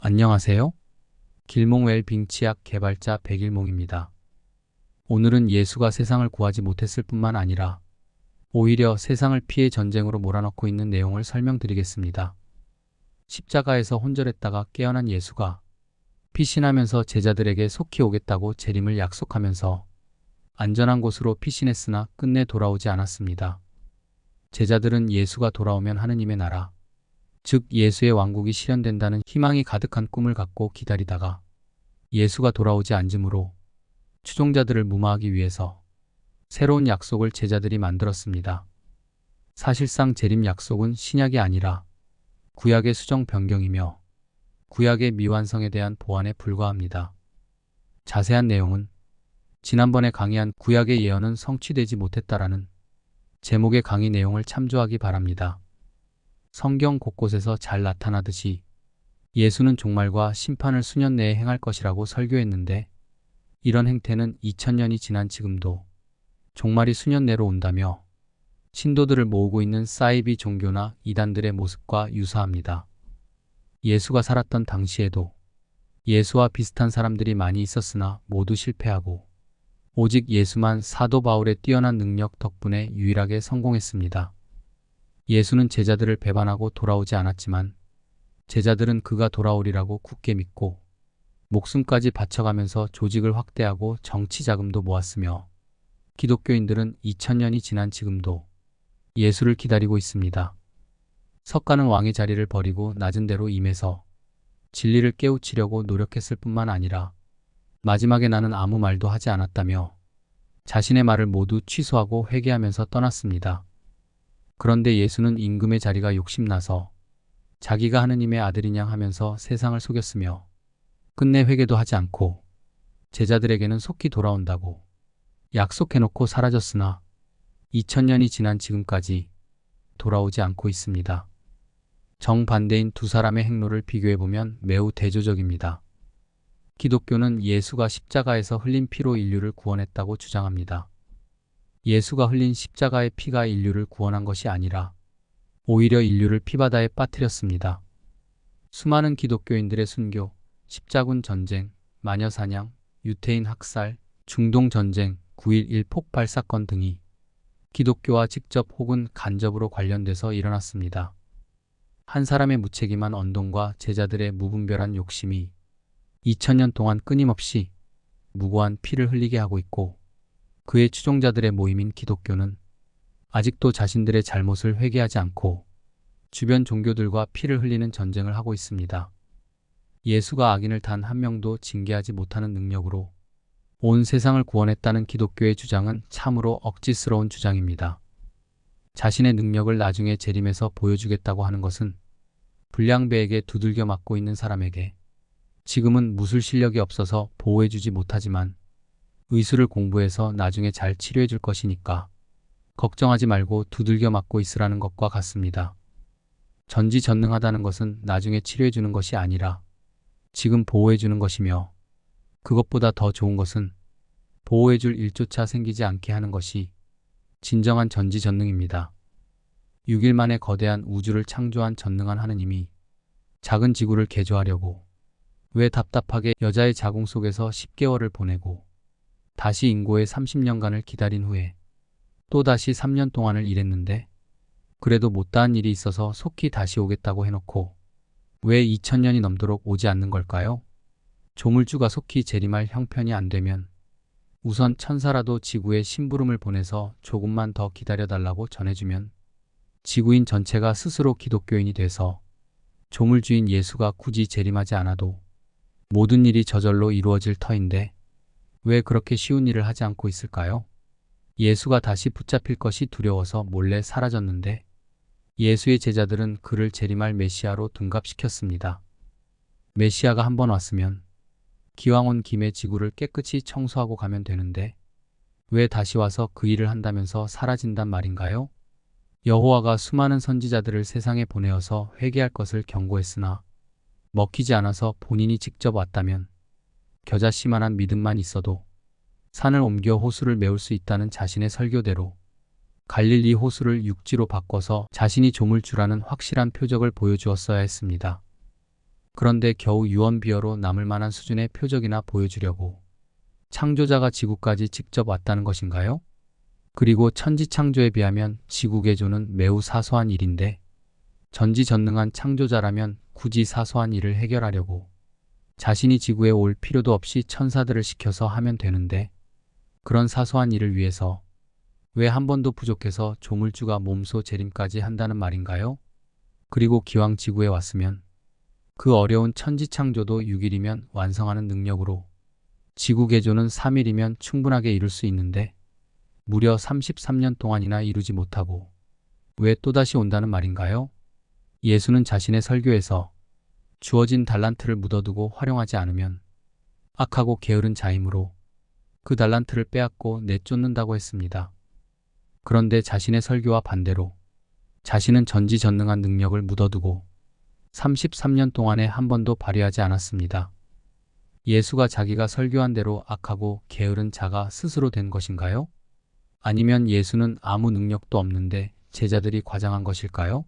안녕하세요. 길몽 웰빙 치약 개발자 백일몽입니다. 오늘은 예수가 세상을 구하지 못했을 뿐만 아니라 오히려 세상을 피해 전쟁으로 몰아넣고 있는 내용을 설명드리겠습니다. 십자가에서 혼절했다가 깨어난 예수가 피신하면서 제자들에게 속히 오겠다고 재림을 약속하면서 안전한 곳으로 피신했으나 끝내 돌아오지 않았습니다. 제자들은 예수가 돌아오면 하느님의 나라, 즉 예수의 왕국이 실현된다는 희망이 가득한 꿈을 갖고 기다리다가 예수가 돌아오지 않으므로 추종자들을 무마하기 위해서 새로운 약속을 제자들이 만들었습니다. 사실상 재림 약속은 신약이 아니라 구약의 수정 변경이며 구약의 미완성에 대한 보완에 불과합니다. 자세한 내용은 지난번에 강의한 구약의 예언은 성취되지 못했다라는 제목의 강의 내용을 참조하기 바랍니다. 성경 곳곳에서 잘 나타나듯이 예수는 종말과 심판을 수년 내에 행할 것이라고 설교했는데 이런 행태는 2000년이 지난 지금도 종말이 수년 내로 온다며 신도들을 모으고 있는 사이비 종교나 이단들의 모습과 유사합니다. 예수가 살았던 당시에도 예수와 비슷한 사람들이 많이 있었으나 모두 실패하고 오직 예수만 사도 바울의 뛰어난 능력 덕분에 유일하게 성공했습니다. 예수는 제자들을 배반하고 돌아오지 않았지만 제자들은 그가 돌아오리라고 굳게 믿고 목숨까지 바쳐가면서 조직을 확대하고 정치 자금도 모았으며 기독교인들은 2000년이 지난 지금도 예수를 기다리고 있습니다. 석가는 왕의 자리를 버리고 낮은 데로 임해서 진리를 깨우치려고 노력했을 뿐만 아니라 마지막에 나는 아무 말도 하지 않았다며 자신의 말을 모두 취소하고 회개하면서 떠났습니다. 그런데 예수는 임금의 자리가 욕심나서 자기가 하느님의 아들이냐 하면서 세상을 속였으며 끝내 회개도 하지 않고 제자들에게는 속히 돌아온다고 약속해놓고 사라졌으나 2000년이 지난 지금까지 돌아오지 않고 있습니다. 정반대인 두 사람의 행로를 비교해보면 매우 대조적입니다. 기독교는 예수가 십자가에서 흘린 피로 인류를 구원했다고 주장합니다. 예수가 흘린 십자가의 피가 인류를 구원한 것이 아니라 오히려 인류를 피바다에 빠뜨렸습니다. 수많은 기독교인들의 순교, 십자군 전쟁, 마녀사냥, 유태인 학살, 중동 전쟁, 9.11 폭발 사건 등이 기독교와 직접 혹은 간접으로 관련돼서 일어났습니다. 한 사람의 무책임한 언동과 제자들의 무분별한 욕심이 2000년 동안 끊임없이 무고한 피를 흘리게 하고 있고 그의 추종자들의 모임인 기독교는 아직도 자신들의 잘못을 회개하지 않고 주변 종교들과 피를 흘리는 전쟁을 하고 있습니다. 예수가 악인을 단 한 명도 징계하지 못하는 능력으로 온 세상을 구원했다는 기독교의 주장은 참으로 억지스러운 주장입니다. 자신의 능력을 나중에 재림에서 보여주겠다고 하는 것은 불량배에게 두들겨 맞고 있는 사람에게 지금은 무술 실력이 없어서 보호해주지 못하지만 의술을 공부해서 나중에 잘 치료해 줄 것이니까 걱정하지 말고 두들겨 맞고 있으라는 것과 같습니다. 전지전능하다는 것은 나중에 치료해 주는 것이 아니라 지금 보호해 주는 것이며 그것보다 더 좋은 것은 보호해 줄 일조차 생기지 않게 하는 것이 진정한 전지전능입니다. 6일 만에 거대한 우주를 창조한 전능한 하느님이 작은 지구를 개조하려고 왜 답답하게 여자의 자궁 속에서 10개월을 보내고 다시 인고의 30년간을 기다린 후에 또다시 3년 동안을 일했는데 그래도 못다한 일이 있어서 속히 다시 오겠다고 해놓고 왜 2000년이 넘도록 오지 않는 걸까요? 조물주가 속히 재림할 형편이 안 되면 우선 천사라도 지구에 심부름을 보내서 조금만 더 기다려달라고 전해주면 지구인 전체가 스스로 기독교인이 돼서 조물주인 예수가 굳이 재림하지 않아도 모든 일이 저절로 이루어질 터인데 왜 그렇게 쉬운 일을 하지 않고 있을까요? 예수가 다시 붙잡힐 것이 두려워서 몰래 사라졌는데 예수의 제자들은 그를 재림할 메시아로 둔갑시켰습니다. 메시아가 한번 왔으면 기왕 온 김에 지구를 깨끗이 청소하고 가면 되는데 왜 다시 와서 그 일을 한다면서 사라진단 말인가요? 여호와가 수많은 선지자들을 세상에 보내어서 회개할 것을 경고했으나 먹히지 않아서 본인이 직접 왔다면 겨자씨만한 믿음만 있어도 산을 옮겨 호수를 메울 수 있다는 자신의 설교대로 갈릴리 호수를 육지로 바꿔서 자신이 조물주라는 확실한 표적을 보여주었어야 했습니다. 그런데 겨우 유언비어로 남을 만한 수준의 표적이나 보여주려고 창조자가 지구까지 직접 왔다는 것인가요? 그리고 천지창조에 비하면 지구개조는 매우 사소한 일인데 전지전능한 창조자라면 굳이 사소한 일을 해결하려고 자신이 지구에 올 필요도 없이 천사들을 시켜서 하면 되는데 그런 사소한 일을 위해서 왜 한 번도 부족해서 조물주가 몸소 재림까지 한다는 말인가요? 그리고 기왕 지구에 왔으면 그 어려운 천지창조도 6일이면 완성하는 능력으로 지구 개조는 3일이면 충분하게 이룰 수 있는데 무려 33년 동안이나 이루지 못하고 왜 또다시 온다는 말인가요? 예수는 자신의 설교에서 주어진 달란트를 묻어두고 활용하지 않으면 악하고 게으른 자이므로 그 달란트를 빼앗고 내쫓는다고 했습니다. 그런데 자신의 설교와 반대로 자신은 전지전능한 능력을 묻어두고 33년 동안에 한 번도 발휘하지 않았습니다. 예수가 자기가 설교한 대로 악하고 게으른 자가 스스로 된 것인가요? 아니면 예수는 아무 능력도 없는데 제자들이 과장한 것일까요?